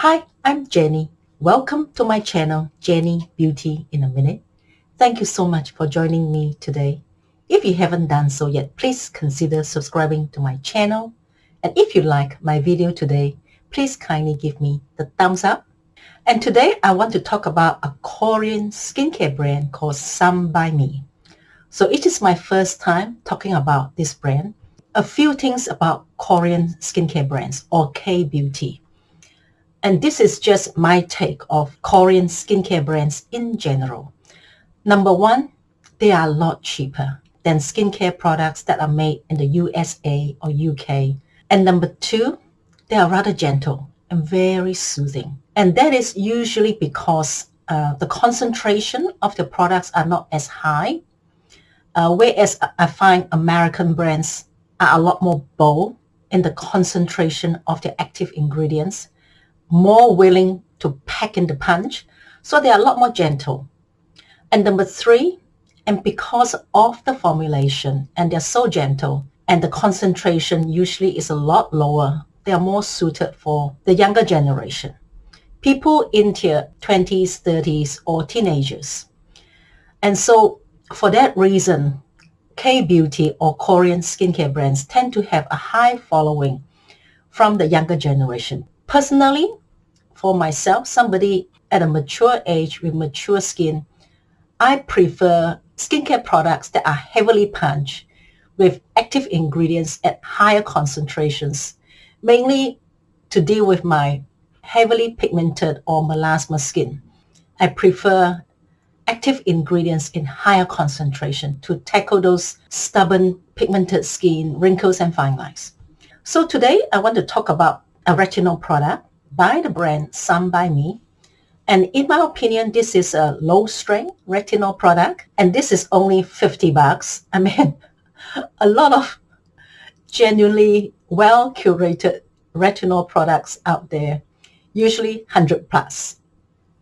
Hi, I'm Jenny. Welcome to my channel, Jenny Beauty in a Minute. Thank you so much for joining me today. If you haven't done so yet, please consider subscribing to my channel. And if you like my video today, please kindly give me the thumbs up. And today I want to talk about a Korean skincare brand called somebymi. So it is my first time talking about this brand. A few things about Korean skincare brands or K-beauty. And this is just my take of Korean skincare brands in general. Number one, they are a lot cheaper than skincare products that are made in the USA or UK. And number two, they are rather gentle and very soothing. And that is usually because the concentration of the products are not as high, whereas I find American brands are a lot more bold in the concentration of the active ingredients, more willing to pack in the punch, so they are a lot more gentle. And number three, and because of the formulation, and they're so gentle, and the concentration usually is a lot lower, they are more suited for the younger generation, people in their 20s, 30s, or teenagers. And so for that reason, K-beauty or Korean skincare brands tend to have a high following from the younger generation. Personally, for myself, somebody at a mature age with mature skin, I prefer skincare products that are heavily punched with active ingredients at higher concentrations, mainly to deal with my heavily pigmented or melasma skin. I prefer active ingredients in higher concentration to tackle those stubborn pigmented skin, wrinkles, and fine lines. So today I want to talk about a retinol product by the brand somebymi. And in my opinion, this is a low-strength retinol product, and this is only $50. I mean, a lot of genuinely well-curated retinol products out there, usually 100 plus.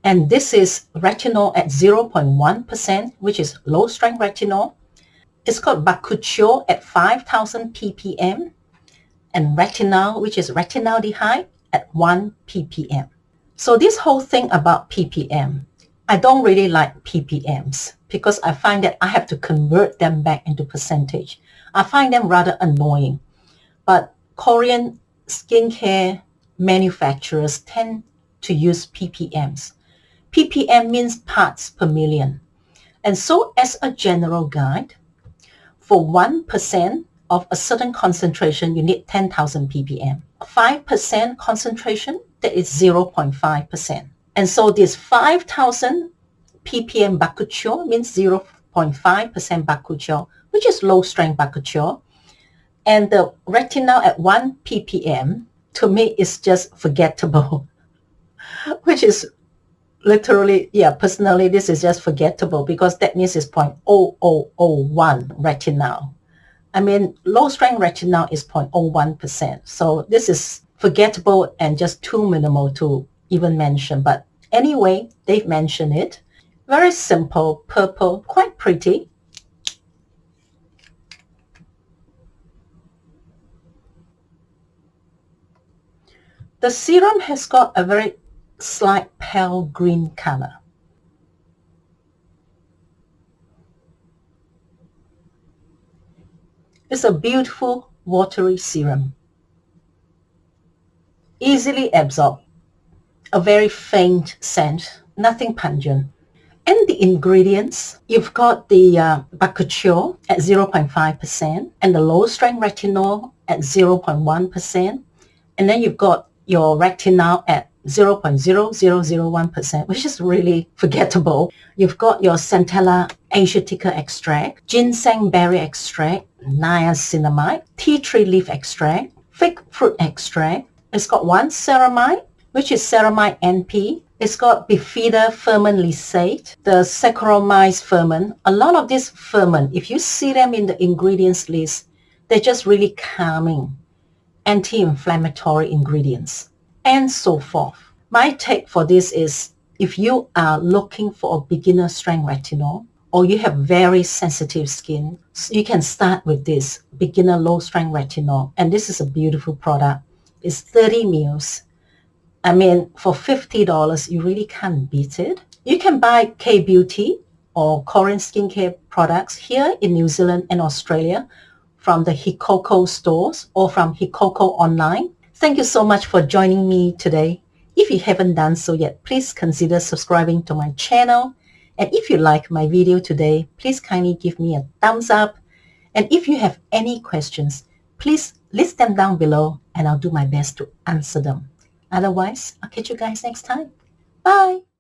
And this is retinol at 0.1%, which is low-strength retinol. It's called Bakuchiol at 5,000 ppm, and Retinal, which is retinaldehyde, at 1 ppm. So this whole thing about ppm, I don't really like ppms because I find that I have to convert them back into percentage. I find them rather annoying. But Korean skincare manufacturers tend to use ppms. ppm means parts per million. And so as a general guide, for 1% of a certain concentration, you need 10,000 ppm. 5% concentration, that is 0.5%. And so this 5,000 ppm Bakuchiol means 0.5% Bakuchiol, which is low-strength Bakuchiol. And the retinol at 1 ppm, to me, is just forgettable, which is literally, personally, this is just forgettable because that means it's 0.0001 retinol. I mean, low-strength retinol is 0.01%. So this is forgettable and just too minimal to even mention. But anyway, they've mentioned it. Very simple, purple, quite pretty. The serum has got a very slight pale green color. It's a beautiful watery serum. Easily absorbed. A very faint scent, nothing pungent. And the ingredients, you've got the Bakuchiol at 0.5% and the low-strength retinol at 0.1%. And then you've got your retinol at 0.0001%, which is really forgettable. You've got your centella asiatica extract, ginseng berry extract, niacinamide, tea tree leaf extract, fig fruit extract. It's got one ceramide, which is ceramide NP. It's got bifida ferment lysate, the Saccharomyces ferment. A lot of these ferment, if you see them in the ingredients list, they're just really calming, anti-inflammatory ingredients, and so forth. My take for this is if you are looking for a beginner strength retinol or you have very sensitive skin, you can start with this beginner low strength retinol. And this is a beautiful product. It's 30 mils. I mean, for $50, you really can't beat it. You can buy K-Beauty or Korean skincare products here in New Zealand and Australia from the Hikoco stores or from Hikoco online. Thank you so much for joining me today. If you haven't done so yet, please consider subscribing to my channel. And if you like my video today, please kindly give me a thumbs up. And if you have any questions, please list them down below and I'll do my best to answer them. Otherwise, I'll catch you guys next time. Bye.